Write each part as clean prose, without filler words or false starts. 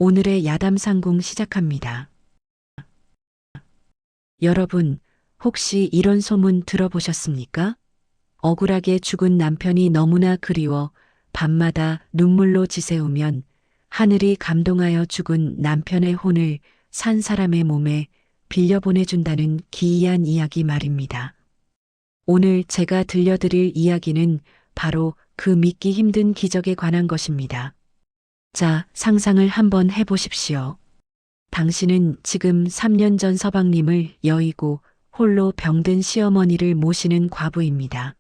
오늘의 야담상궁 시작합니다. 여러분, 혹시 이런 소문 들어보셨습니까? 억울하게 죽은 남편이 너무나 그리워 밤마다 눈물로 지새우면 하늘이 감동하여 죽은 남편의 혼을 산 사람의 몸에 빌려보내준다는 기이한 이야기 말입니다. 오늘 제가 들려드릴 이야기는 바로 그 믿기 힘든 기적에 관한 것입니다. 자, 상상을 한번 해보십시오. 당신은 지금 3년 전 서방님을 여의고 홀로 병든 시어머니를 모시는 과부입니다.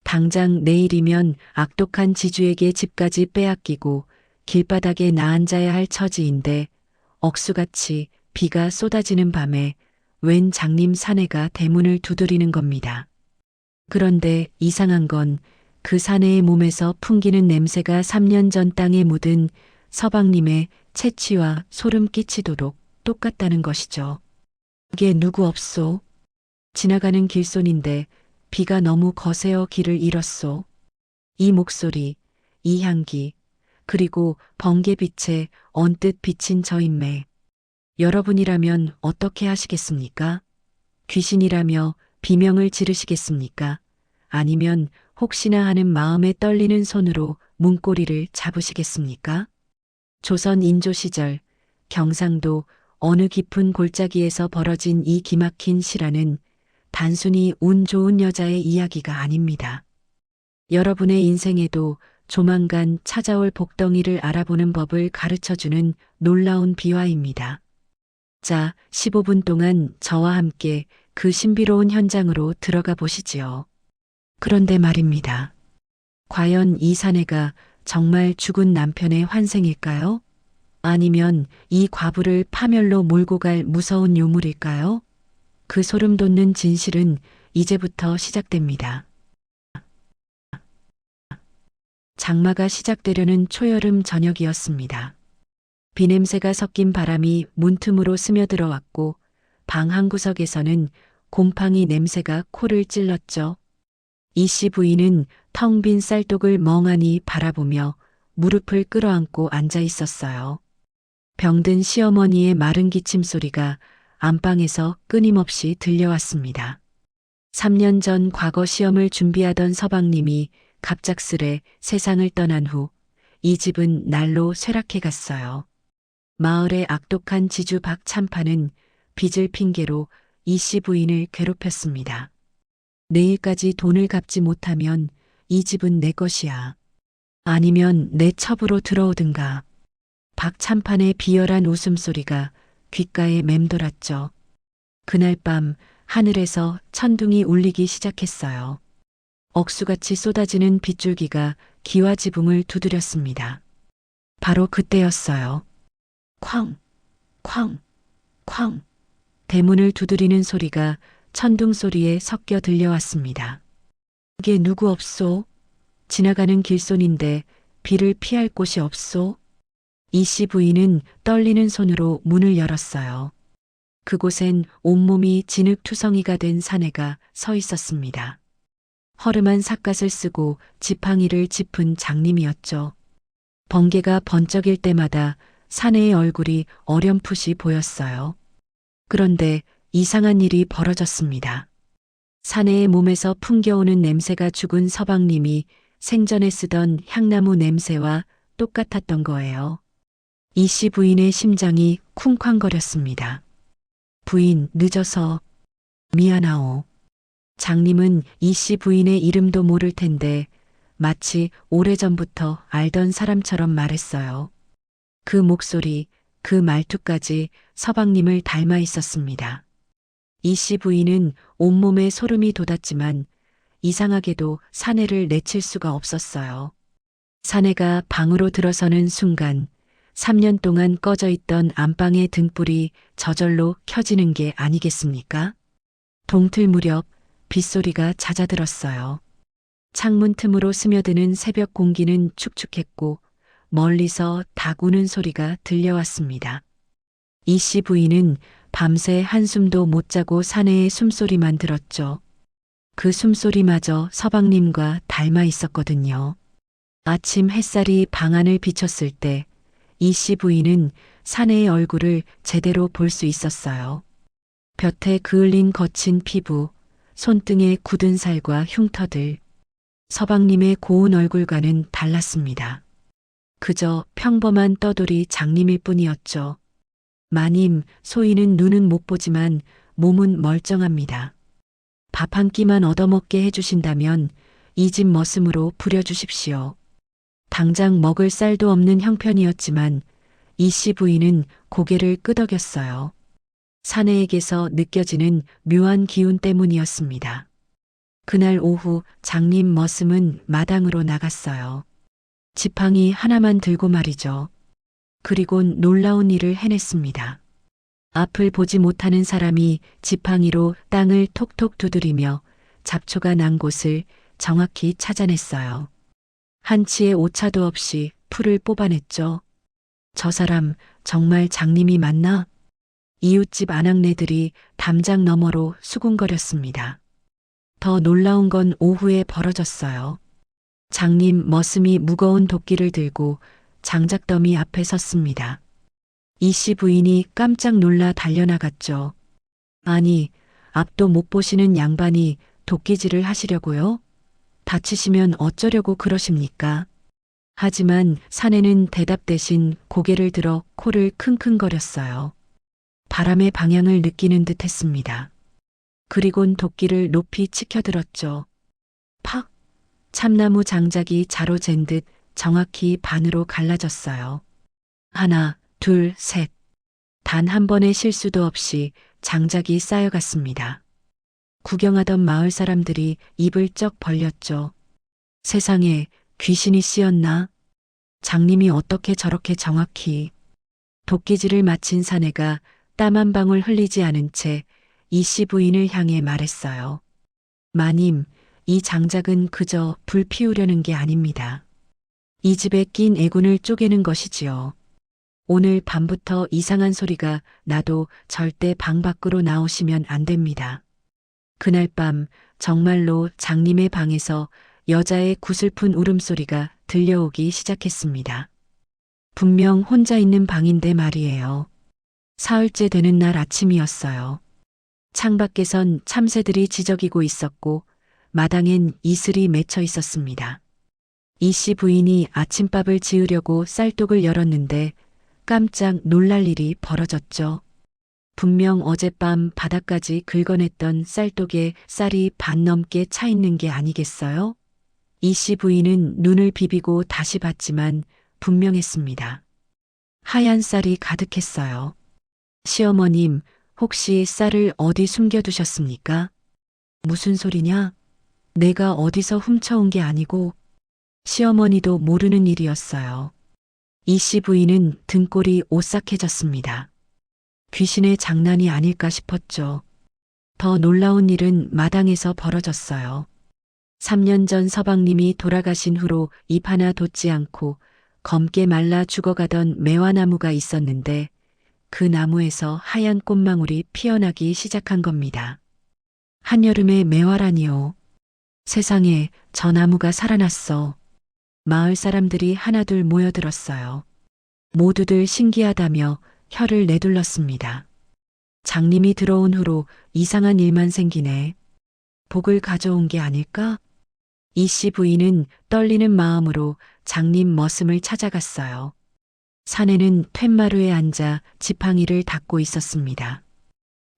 당장 내일이면 악독한 지주에게 집까지 빼앗기고 길바닥에 나앉아야 할 처지인데 억수같이 비가 쏟아지는 밤에 웬 장님 사내가 대문을 두드리는 겁니다. 그런데 이상한 건 그 사내의 몸에서 풍기는 냄새가 3년 전 땅에 묻은 서방님의 채취와 소름 끼치도록 똑같다는 것이죠. 이게 누구 없소? 지나가는 길손인데 비가 너무 거세어 길을 잃었소. 이 목소리, 이 향기, 그리고 번개빛에 언뜻 비친 저 인매. 여러분이라면 어떻게 하시겠습니까? 귀신이라며 비명을 지르시겠습니까? 아니면 혹시나 하는 마음에 떨리는 손으로 문고리를 잡으시겠습니까? 조선 인조 시절 경상도 어느 깊은 골짜기에서 벌어진 이 기막힌 실화는 단순히 운 좋은 여자의 이야기가 아닙니다. 여러분의 인생에도 조만간 찾아올 복덩이를 알아보는 법을 가르쳐주는 놀라운 비화입니다. 자, 15분 동안 저와 함께 그 신비로운 현장으로 들어가 보시지요. 그런데 말입니다. 과연 이 사내가 정말 죽은 남편의 환생일까요? 아니면 이 과부를 파멸로 몰고 갈 무서운 요물일까요? 그 소름 돋는 진실은 이제부터 시작됩니다. 장마가 시작되려는 초여름 저녁이었습니다. 비냄새가 섞인 바람이 문틈으로 스며들어왔고 방 한 구석에서는 곰팡이 냄새가 코를 찔렀죠. 이 씨 부인은 텅 빈 쌀독을 멍하니 바라보며 무릎을 끌어안고 앉아 있었어요. 병든 시어머니의 마른 기침 소리가 안방에서 끊임없이 들려왔습니다. 3년 전 과거 시험을 준비하던 서방님이 갑작스레 세상을 떠난 후 이 집은 날로 쇠락해 갔어요. 마을의 악독한 지주 박참판은 빚을 핑계로 이 씨 부인을 괴롭혔습니다. 내일까지 돈을 갚지 못하면 이 집은 내 것이야. 아니면 내 첩으로 들어오든가. 박참판의 비열한 웃음소리가 귓가에 맴돌았죠. 그날 밤 하늘에서 천둥이 울리기 시작했어요. 억수같이 쏟아지는 빗줄기가 기와 지붕을 두드렸습니다. 바로 그때였어요. 쾅, 쾅, 쾅. 대문을 두드리는 소리가 천둥 소리에 섞여 들려왔습니다. 그게 누구 없소? 지나가는 길손인데 비를 피할 곳이 없소? 이 씨 부인은 떨리는 손으로 문을 열었어요. 그곳엔 온몸이 진흙투성이가 된 사내가 서 있었습니다. 허름한 삿갓을 쓰고 지팡이를 짚은 장님이었죠. 번개가 번쩍일 때마다 사내의 얼굴이 어렴풋이 보였어요. 그런데 이상한 일이 벌어졌습니다. 사내의 몸에서 풍겨오는 냄새가 죽은 서방님이 생전에 쓰던 향나무 냄새와 똑같았던 거예요. 이 씨 부인의 심장이 쿵쾅거렸습니다. 부인, 늦어서 미안하오. 장님은 이 씨 부인의 이름도 모를 텐데 마치 오래전부터 알던 사람처럼 말했어요. 그 목소리, 그 말투까지 서방님을 닮아 있었습니다. 이 씨 부인은 온몸에 소름이 돋았지만 이상하게도 사내를 내칠 수가 없었어요. 사내가 방으로 들어서는 순간 3년 동안 꺼져 있던 안방의 등불이 저절로 켜지는 게 아니겠습니까? 동틀 무렵 빗소리가 잦아들었어요. 창문 틈으로 스며드는 새벽 공기는 축축했고 멀리서 닭 우는 소리가 들려왔습니다. 이 씨 부인은 밤새 한숨도 못 자고 사내의 숨소리만 들었죠. 그 숨소리마저 서방님과 닮아 있었거든요. 아침 햇살이 방 안을 비쳤을 때 이 씨 부인은 사내의 얼굴을 제대로 볼 수 있었어요. 볕에 그을린 거친 피부, 손등에 굳은 살과 흉터들. 서방님의 고운 얼굴과는 달랐습니다. 그저 평범한 떠돌이 장님일 뿐이었죠. 마님, 소희는 눈은 못 보지만 몸은 멀쩡합니다. 밥 한 끼만 얻어먹게 해주신다면 이 집 머슴으로 부려주십시오. 당장 먹을 쌀도 없는 형편이었지만 이 씨 부인은 고개를 끄덕였어요. 사내에게서 느껴지는 묘한 기운 때문이었습니다. 그날 오후 장님 머슴은 마당으로 나갔어요. 지팡이 하나만 들고 말이죠. 그리곤 놀라운 일을 해냈습니다. 앞을 보지 못하는 사람이 지팡이로 땅을 톡톡 두드리며 잡초가 난 곳을 정확히 찾아냈어요. 한치의 오차도 없이 풀을 뽑아냈죠. 저 사람 정말 장님이 맞나? 이웃집 아낙네들이 담장 너머로 수군거렸습니다. 더 놀라운 건 오후에 벌어졌어요. 장님 머슴이 무거운 도끼를 들고 장작더미 앞에 섰습니다. 이 씨 부인이 깜짝 놀라 달려나갔죠. 아니, 앞도 못 보시는 양반이 도끼질을 하시려고요? 다치시면 어쩌려고 그러십니까? 하지만 사내는 대답 대신 고개를 들어 코를 킁킁거렸어요. 바람의 방향을 느끼는 듯 했습니다. 그리곤 도끼를 높이 치켜들었죠. 팍! 참나무 장작이 자로 잰 듯 정확히 반으로 갈라졌어요. 하나, 둘, 셋. 단 한 번의 실수도 없이 장작이 쌓여갔습니다. 구경하던 마을 사람들이 입을 쩍 벌렸죠. 세상에 귀신이 씌었나? 장님이 어떻게 저렇게 정확히. 도끼질을 마친 사내가 땀 한 방울 흘리지 않은 채 이 씨 부인을 향해 말했어요. 마님, 이 장작은 그저 불 피우려는 게 아닙니다. 이 집에 낀 애군을 쪼개는 것이지요. 오늘 밤부터 이상한 소리가 나도 절대 방 밖으로 나오시면 안 됩니다. 그날 밤 정말로 장님의 방에서 여자의 구슬픈 울음소리가 들려오기 시작했습니다. 분명 혼자 있는 방인데 말이에요. 사흘째 되는 날 아침이었어요. 창밖에선 참새들이 지저귀고 있었고 마당엔 이슬이 맺혀 있었습니다. 이 씨 부인이 아침밥을 지으려고 쌀독을 열었는데 깜짝 놀랄 일이 벌어졌죠. 분명 어젯밤 바닥까지 긁어냈던 쌀독에 쌀이 반 넘게 차 있는 게 아니겠어요? 이 씨 부인은 눈을 비비고 다시 봤지만 분명했습니다. 하얀 쌀이 가득했어요. 시어머님, 혹시 쌀을 어디 숨겨두셨습니까? 무슨 소리냐? 내가 어디서 훔쳐온 게 아니고 시어머니도 모르는 일이었어요. 이 씨 부인은 등골이 오싹해졌습니다. 귀신의 장난이 아닐까 싶었죠. 더 놀라운 일은 마당에서 벌어졌어요. 3년 전 서방님이 돌아가신 후로 잎 하나 돋지 않고 검게 말라 죽어가던 매화나무가 있었는데 그 나무에서 하얀 꽃망울이 피어나기 시작한 겁니다. 한여름의 매화라니요. 세상에 저 나무가 살아났어. 마을 사람들이 하나둘 모여들었어요. 모두들 신기하다며 혀를 내둘렀습니다. 장님이 들어온 후로 이상한 일만 생기네. 복을 가져온 게 아닐까? 이 씨 부인은 떨리는 마음으로 장님 머슴을 찾아갔어요. 사내는 툇마루에 앉아 지팡이를 닦고 있었습니다.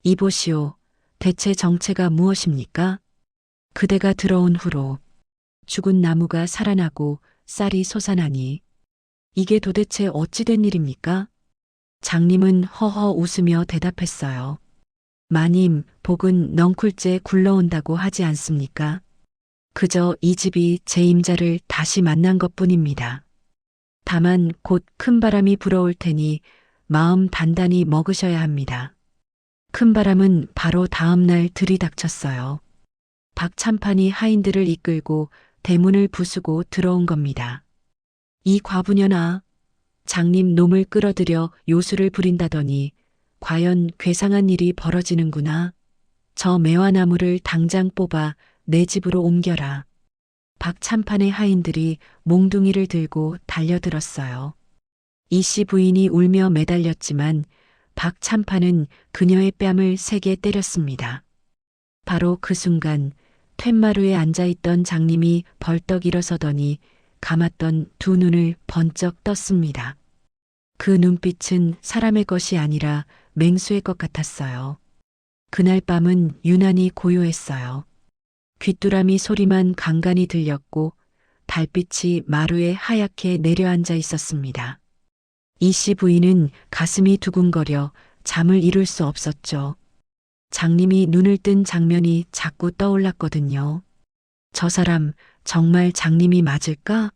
이보시오, 대체 정체가 무엇입니까? 그대가 들어온 후로 죽은 나무가 살아나고 쌀이 솟아나니 이게 도대체 어찌된 일입니까? 장님은 허허 웃으며 대답했어요. 마님, 복은 넝쿨째 굴러온다고 하지 않습니까? 그저 이 집이 제 임자를 다시 만난 것뿐입니다. 다만 곧 큰 바람이 불어올 테니 마음 단단히 먹으셔야 합니다. 큰 바람은 바로 다음 날 들이닥쳤어요. 박참판이 하인들을 이끌고 대문을 부수고 들어온 겁니다. 이 과부녀나, 장님 놈을 끌어들여 요술을 부린다더니 과연 괴상한 일이 벌어지는구나. 저 매화나무를 당장 뽑아 내 집으로 옮겨라. 박참판의 하인들이 몽둥이를 들고 달려들었어요. 이씨 부인이 울며 매달렸지만 박 참판은 그녀의 뺨을 세게 때렸습니다. 바로 그 순간 툇마루에 앉아있던 장님이 벌떡 일어서더니 감았던 두 눈을 번쩍 떴습니다. 그 눈빛은 사람의 것이 아니라 맹수의 것 같았어요. 그날 밤은 유난히 고요했어요. 귀뚜라미 소리만 간간히 들렸고 달빛이 마루에 하얗게 내려앉아 있었습니다. 이씨 부인은 가슴이 두근거려 잠을 이룰 수 없었죠. 장님이 눈을 뜬 장면이 자꾸 떠올랐거든요. 저 사람 정말 장님이 맞을까?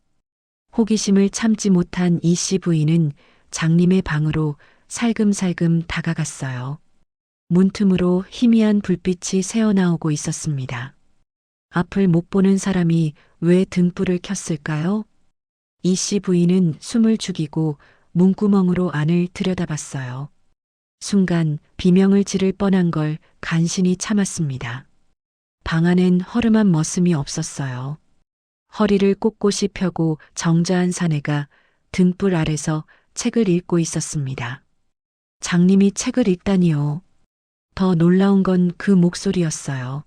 호기심을 참지 못한 이씨 부인은 장님의 방으로 살금살금 다가갔어요. 문틈으로 희미한 불빛이 새어나오고 있었습니다. 앞을 못 보는 사람이 왜 등불을 켰을까요? 이씨 부인은 숨을 죽이고 문구멍으로 안을 들여다봤어요. 순간 비명을 지를 뻔한 걸 간신히 참았습니다. 방 안엔 허름한 머슴이 없었어요. 허리를 꼿꼿이 펴고 정자한 사내가 등불 아래서 책을 읽고 있었습니다. 장님이 책을 읽다니요. 더 놀라운 건 그 목소리였어요.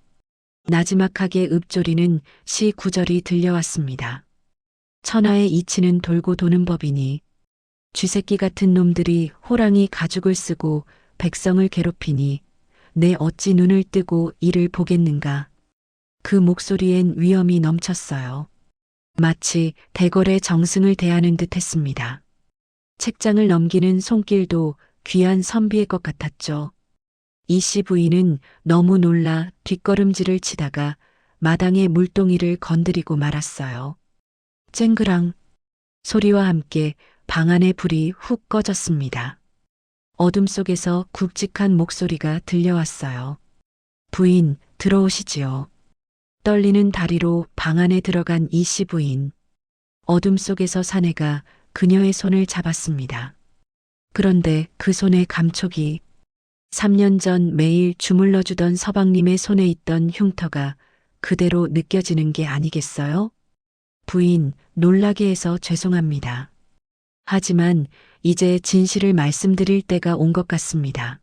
나지막하게 읊조리는 시 구절이 들려왔습니다. 천하의 이치는 돌고 도는 법이니 쥐새끼 같은 놈들이 호랑이 가죽을 쓰고 백성을 괴롭히니 내 어찌 눈을 뜨고 이를 보겠는가. 그 목소리엔 위엄이 넘쳤어요. 마치 대궐의 정승을 대하는 듯 했습니다. 책장을 넘기는 손길도 귀한 선비의 것 같았죠. 이씨 부인은 너무 놀라 뒷걸음질을 치다가 마당의 물동이를 건드리고 말았어요. 쨍그랑 소리와 함께 방 안의 불이 훅 꺼졌습니다. 어둠 속에서 굵직한 목소리가 들려왔어요. 부인, 들어오시지요. 떨리는 다리로 방 안에 들어간 이씨 부인. 어둠 속에서 사내가 그녀의 손을 잡았습니다. 그런데 그 손의 감촉이 3년 전 매일 주물러주던 서방님의 손에 있던 흉터가 그대로 느껴지는 게 아니겠어요? 부인, 놀라게 해서 죄송합니다. 하지만 이제 진실을 말씀드릴 때가 온 것 같습니다.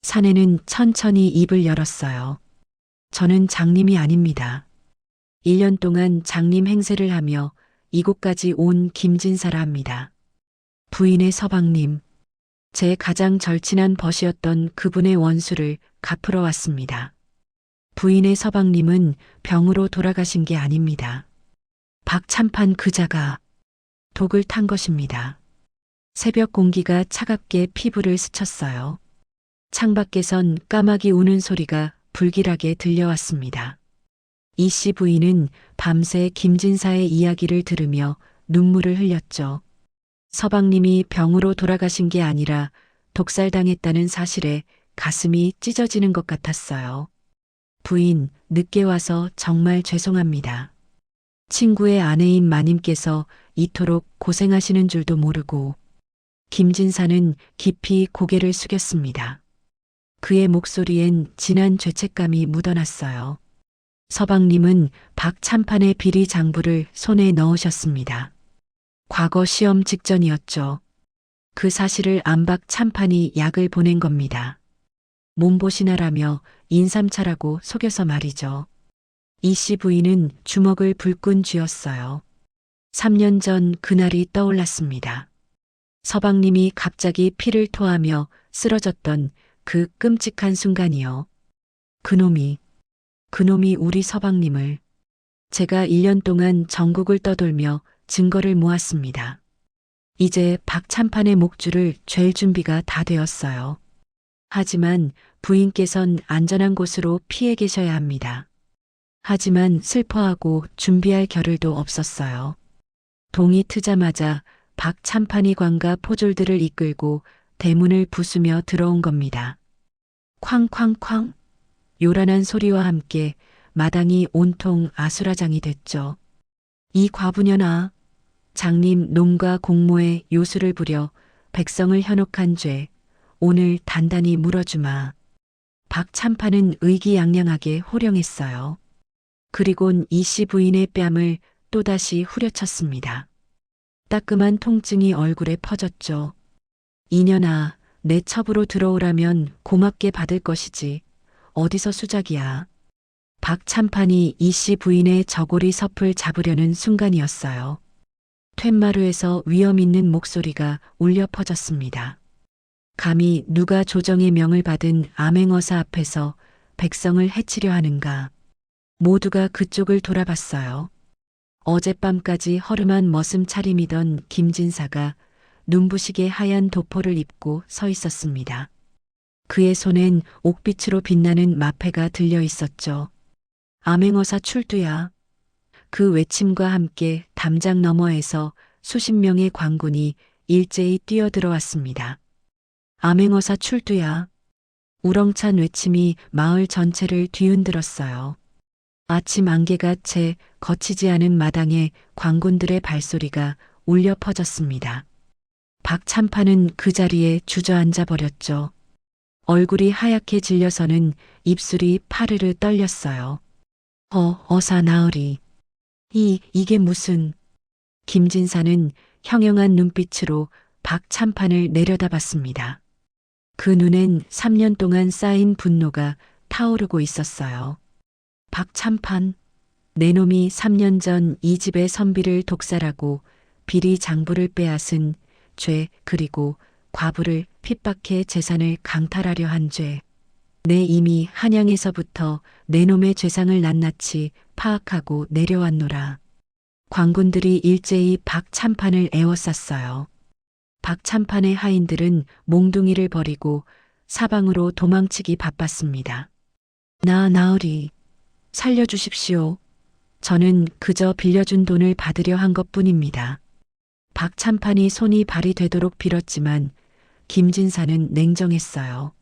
사내는 천천히 입을 열었어요. 저는 장님이 아닙니다. 1년 동안 장님 행세를 하며 이곳까지 온 김진사라 합니다. 부인의 서방님, 제 가장 절친한 벗이었던 그분의 원수를 갚으러 왔습니다. 부인의 서방님은 병으로 돌아가신 게 아닙니다. 박참판 그자가 독을 탄 것입니다. 새벽 공기가 차갑게 피부를 스쳤어요. 창밖에선 까마귀 우는 소리가 불길하게 들려왔습니다. 이씨 부인은 밤새 김진사의 이야기를 들으며 눈물을 흘렸죠. 서방님이 병으로 돌아가신 게 아니라 독살당했다는 사실에 가슴이 찢어지는 것 같았어요. 부인, 늦게 와서 정말 죄송합니다. 친구의 아내인 마님께서 이토록 고생하시는 줄도 모르고. 김진사는 깊이 고개를 숙였습니다. 그의 목소리엔 진한 죄책감이 묻어났어요. 서방님은 박참판의 비리 장부를 손에 넣으셨습니다. 과거 시험 직전이었죠. 그 사실을 안 박참판이 약을 보낸 겁니다. 몸보신하라며 인삼차라고 속여서 말이죠. 이씨 부인은 주먹을 불끈 쥐었어요. 3년 전 그날이 떠올랐습니다. 서방님이 갑자기 피를 토하며 쓰러졌던 그 끔찍한 순간이요. 그놈이 우리 서방님을. 제가 1년 동안 전국을 떠돌며 증거를 모았습니다. 이제 박참판의 목줄을 쥘 준비가 다 되었어요. 하지만 부인께선 안전한 곳으로 피해 계셔야 합니다. 하지만 슬퍼하고 준비할 겨를도 없었어요. 동이 트자마자 박참판이 관과 포졸들을 이끌고 대문을 부수며 들어온 겁니다. 쾅쾅쾅 요란한 소리와 함께 마당이 온통 아수라장이 됐죠. 이 과부년아, 장님 농가 공모에 요술을 부려 백성을 현혹한 죄 오늘 단단히 물어주마. 박참판은 의기양양하게 호령했어요. 그리곤 이씨 부인의 뺨을 또다시 후려쳤습니다. 따끔한 통증이 얼굴에 퍼졌죠. 이년아, 내 첩으로 들어오라면 고맙게 받을 것이지. 어디서 수작이야. 박참판이 이씨 부인의 저고리 섭을 잡으려는 순간이었어요. 툇마루에서 위험 있는 목소리가 울려 퍼졌습니다. 감히 누가 조정의 명을 받은 암행어사 앞에서 백성을 해치려 하는가. 모두가 그쪽을 돌아봤어요. 어젯밤까지 허름한 머슴 차림이던 김진사가 눈부시게 하얀 도포를 입고 서 있었습니다. 그의 손엔 옥빛으로 빛나는 마패가 들려 있었죠. 암행어사 출두야. 그 외침과 함께 담장 너머에서 수십 명의 광군이 일제히 뛰어들어왔습니다. 암행어사 출두야. 우렁찬 외침이 마을 전체를 뒤흔들었어요. 아침 안개가 채 거치지 않은 마당에 광군들의 발소리가 울려 퍼졌습니다. 박참판은 그 자리에 주저앉아 버렸죠. 얼굴이 하얗게 질려서는 입술이 파르르 떨렸어요. 어사 나으리. 이게 무슨. 김진사는 형형한 눈빛으로 박참판을 내려다봤습니다. 그 눈엔 3년 동안 쌓인 분노가 타오르고 있었어요. 박참판, 내 놈이 3년 전 이 집의 선비를 독살하고 비리 장부를 빼앗은 죄, 그리고 과부를 핍박해 재산을 강탈하려 한 죄. 내 이미 한양에서부터 내 놈의 죄상을 낱낱이 파악하고 내려왔노라. 광군들이 일제히 박참판을 에워쌌어요. 박참판의 하인들은 몽둥이를 버리고 사방으로 도망치기 바빴습니다. 나으리, 살려주십시오. 저는 그저 빌려준 돈을 받으려 한 것뿐입니다. 박참판이 손이 발이 되도록 빌었지만 김진사는 냉정했어요.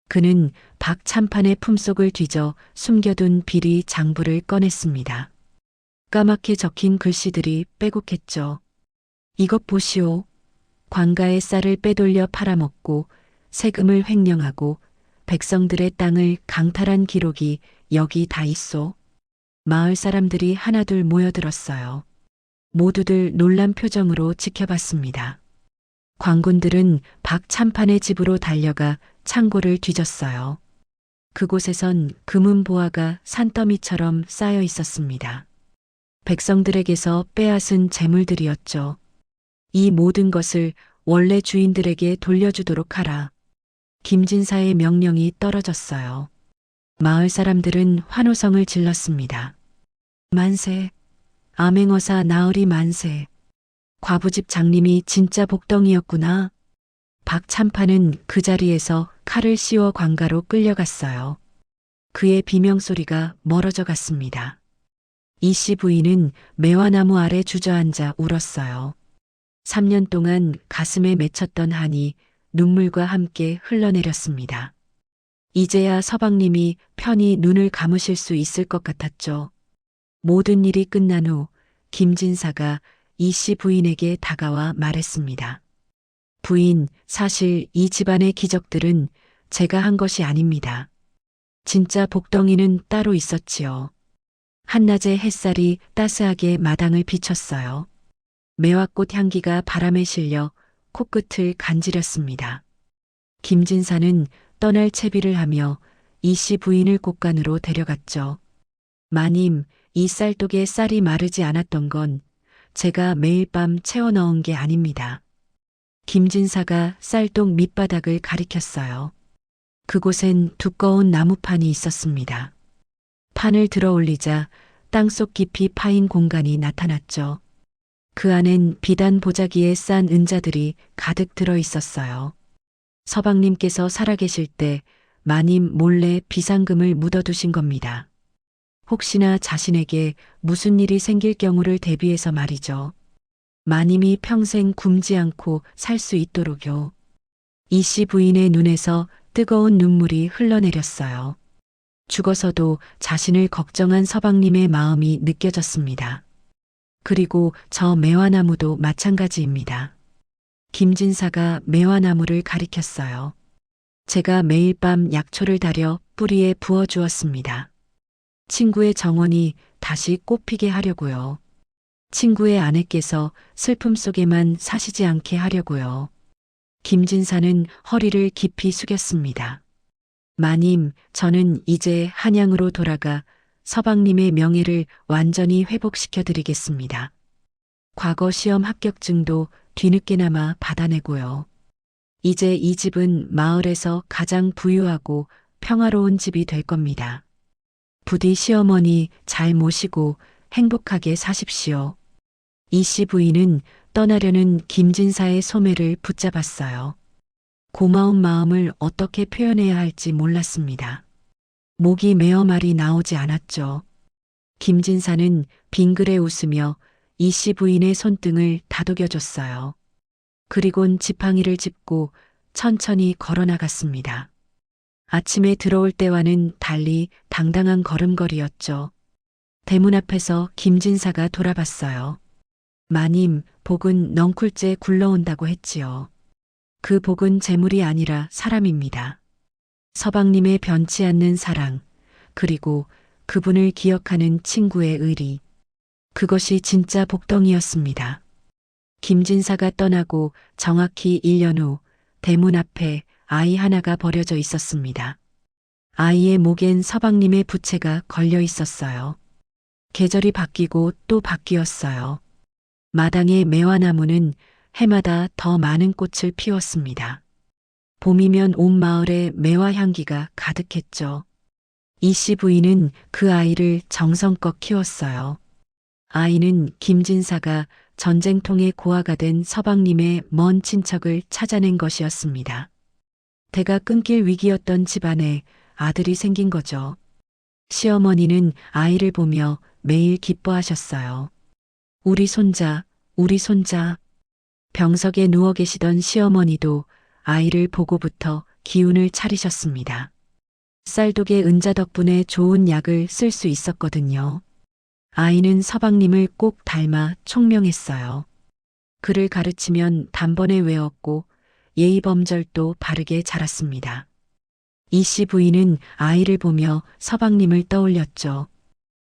그는 박참판의 품속을 뒤져 숨겨둔 비리 장부를 꺼냈습니다. 까맣게 적힌 글씨들이 빼곡했죠. 이것 보시오. 관가의 쌀을 빼돌려 팔아먹고 세금을 횡령하고 백성들의 땅을 강탈한 기록이 여기 다 있소. 마을 사람들이 하나둘 모여들었어요. 모두들 놀란 표정으로 지켜봤습니다. 광군들은 박참판의 집으로 달려가 창고를 뒤졌어요. 그곳에선 금은 보화가 산더미처럼 쌓여 있었습니다. 백성들에게서 빼앗은 재물들이었죠. 이 모든 것을 원래 주인들에게 돌려주도록 하라. 김진사의 명령이 떨어졌어요. 마을 사람들은 환호성을 질렀습니다. 만세, 암행어사 나으리 만세. 과부집 장님이 진짜 복덩이였구나. 박참판은 그 자리에서 칼을 씌워 관가로 끌려갔어요. 그의 비명소리가 멀어져 갔습니다. 이씨 부인은 매화나무 아래 주저앉아 울었어요. 3년 동안 가슴에 맺혔던 한이 눈물과 함께 흘러내렸습니다. 이제야 서방님이 편히 눈을 감으실 수 있을 것 같았죠. 모든 일이 끝난 후 김진사가 이씨 부인에게 다가와 말했습니다. 부인, 사실 이 집안의 기적들은 제가 한 것이 아닙니다. 진짜 복덩이는 따로 있었지요. 한낮의 햇살이 따스하게 마당을 비쳤어요. 매화꽃 향기가 바람에 실려 코끝을 간지렸습니다. 김진사는 떠날 채비를 하며 이씨 부인을 곳간으로 데려갔죠. 마님, 이 쌀독에 쌀이 마르지 않았던 건 제가 매일 밤 채워 넣은 게 아닙니다. 김진사가 쌀독 밑바닥을 가리켰어요. 그곳엔 두꺼운 나무판이 있었습니다. 판을 들어 올리자 땅속 깊이 파인 공간이 나타났죠. 그 안엔 비단 보자기에 싼 은자들이 가득 들어 있었어요. 서방님께서 살아계실 때 마님 몰래 비상금을 묻어두신 겁니다. 혹시나 자신에게 무슨 일이 생길 경우를 대비해서 말이죠. 마님이 평생 굶지 않고 살 수 있도록요. 이씨 부인의 눈에서 뜨거운 눈물이 흘러내렸어요. 죽어서도 자신을 걱정한 서방님의 마음이 느껴졌습니다. 그리고 저 매화나무도 마찬가지입니다. 김진사가 매화나무를 가리켰어요. 제가 매일 밤 약초를 달여 뿌리에 부어 주었습니다. 친구의 정원이 다시 꽃피게 하려고요. 친구의 아내께서 슬픔 속에만 사시지 않게 하려고요. 김진사는 허리를 깊이 숙였습니다. 마님, 저는 이제 한양으로 돌아가 서방님의 명예를 완전히 회복시켜 드리겠습니다. 과거 시험 합격증도 뒤늦게나마 받아내고요. 이제 이 집은 마을에서 가장 부유하고 평화로운 집이 될 겁니다. 부디 시어머니 잘 모시고 행복하게 사십시오. 이씨 부인은 떠나려는 김진사의 소매를 붙잡았어요. 고마운 마음을 어떻게 표현해야 할지 몰랐습니다. 목이 메어 말이 나오지 않았죠. 김진사는 빙그레 웃으며 이씨 부인의 손등을 다독여줬어요. 그리곤 지팡이를 짚고 천천히 걸어 나갔습니다. 아침에 들어올 때와는 달리 당당한 걸음걸이였죠. 대문 앞에서 김진사가 돌아봤어요. 마님, 복은 넝쿨째 굴러온다고 했지요. 그 복은 재물이 아니라 사람입니다. 서방님의 변치 않는 사랑, 그리고 그분을 기억하는 친구의 의리. 그것이 진짜 복덩이였습니다. 김진사가 떠나고 정확히 1년 후 대문 앞에 아이 하나가 버려져 있었습니다. 아이의 목엔 서방님의 부채가 걸려 있었어요. 계절이 바뀌고 또 바뀌었어요. 마당의 매화나무는 해마다 더 많은 꽃을 피웠습니다. 봄이면 온 마을에 매화 향기가 가득했죠. 이씨 부인은 그 아이를 정성껏 키웠어요. 아이는 김진사가 전쟁통에 고아가 된 서방님의 먼 친척을 찾아낸 것이었습니다. 대가 끊길 위기였던 집안에 아들이 생긴 거죠. 시어머니는 아이를 보며 매일 기뻐하셨어요. 우리 손자, 우리 손자. 병석에 누워 계시던 시어머니도 아이를 보고부터 기운을 차리셨습니다. 쌀독의 은자 덕분에 좋은 약을 쓸 수 있었거든요. 아이는 서방님을 꼭 닮아 총명했어요. 글을 가르치면 단번에 외웠고 예의범절도 바르게 자랐습니다. 이씨 부인은 아이를 보며 서방님을 떠올렸죠.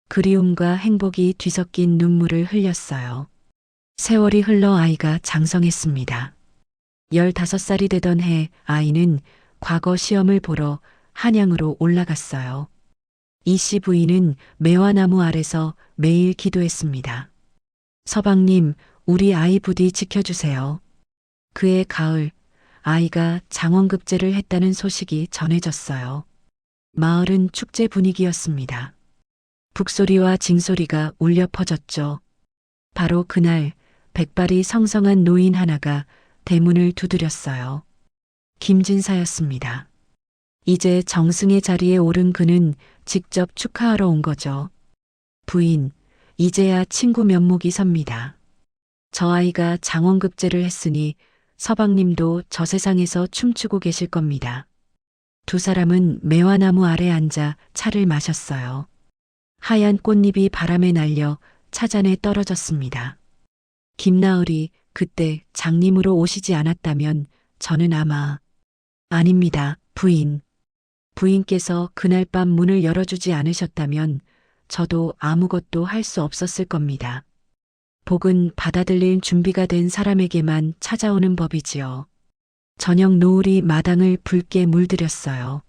그리움과 행복이 뒤섞인 눈물을 흘렸어요. 세월이 흘러 아이가 장성했습니다. 15살이 되던 해 아이는 과거 시험을 보러 한양으로 올라갔어요. 이씨 부인은 매화나무 아래서 매일 기도했습니다. 서방님, 우리 아이 부디 지켜주세요. 그해 가을, 아이가 장원급제를 했다는 소식이 전해졌어요. 마을은 축제 분위기였습니다. 북소리와 징소리가 울려 퍼졌죠. 바로 그날 백발이 성성한 노인 하나가 대문을 두드렸어요. 김진사였습니다. 이제 정승의 자리에 오른 그는 직접 축하하러 온 거죠. 부인, 이제야 친구 면목이 섭니다. 저 아이가 장원급제를 했으니 서방님도 저 세상에서 춤추고 계실 겁니다. 두 사람은 매화나무 아래 앉아 차를 마셨어요. 하얀 꽃잎이 바람에 날려 차잔에 떨어졌습니다. 김나을이 그때 장님으로 오시지 않았다면 저는 아마 아닙니다, 부인. 부인께서 그날 밤 문을 열어주지 않으셨다면 저도 아무것도 할 수 없었을 겁니다. 복은 받아들일 준비가 된 사람에게만 찾아오는 법이지요. 저녁 노을이 마당을 붉게 물들였어요.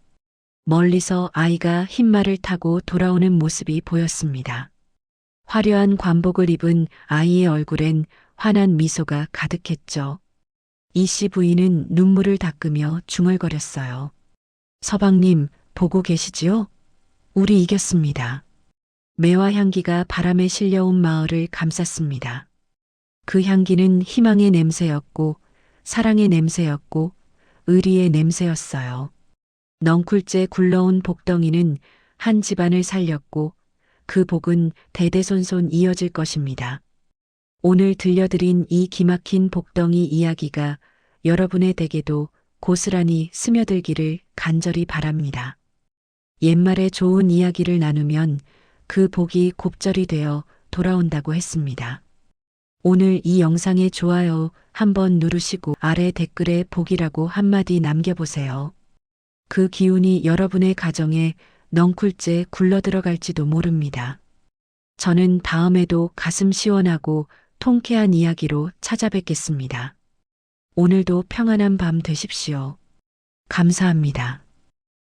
멀리서 아이가 흰말을 타고 돌아오는 모습이 보였습니다. 화려한 관복을 입은 아이의 얼굴엔 환한 미소가 가득했죠. 이씨 부인은 눈물을 닦으며 중얼거렸어요. 서방님, 보고 계시지요? 우리 이겼습니다. 매화 향기가 바람에 실려온 마을을 감쌌습니다. 그 향기는 희망의 냄새였고, 사랑의 냄새였고, 의리의 냄새였어요. 넝쿨째 굴러온 복덩이는 한 집안을 살렸고, 그 복은 대대손손 이어질 것입니다. 오늘 들려드린 이 기막힌 복덩이 이야기가 여러분의 댁에도 고스란히 스며들기를 간절히 바랍니다. 옛말에 좋은 이야기를 나누면 그 복이 곱절이 되어 돌아온다고 했습니다. 오늘 이 영상에 좋아요 한번 누르시고 아래 댓글에 복이라고 한마디 남겨보세요. 그 기운이 여러분의 가정에 넝쿨째 굴러들어갈지도 모릅니다. 저는 다음에도 가슴 시원하고 통쾌한 이야기로 찾아뵙겠습니다. 오늘도 평안한 밤 되십시오. 감사합니다.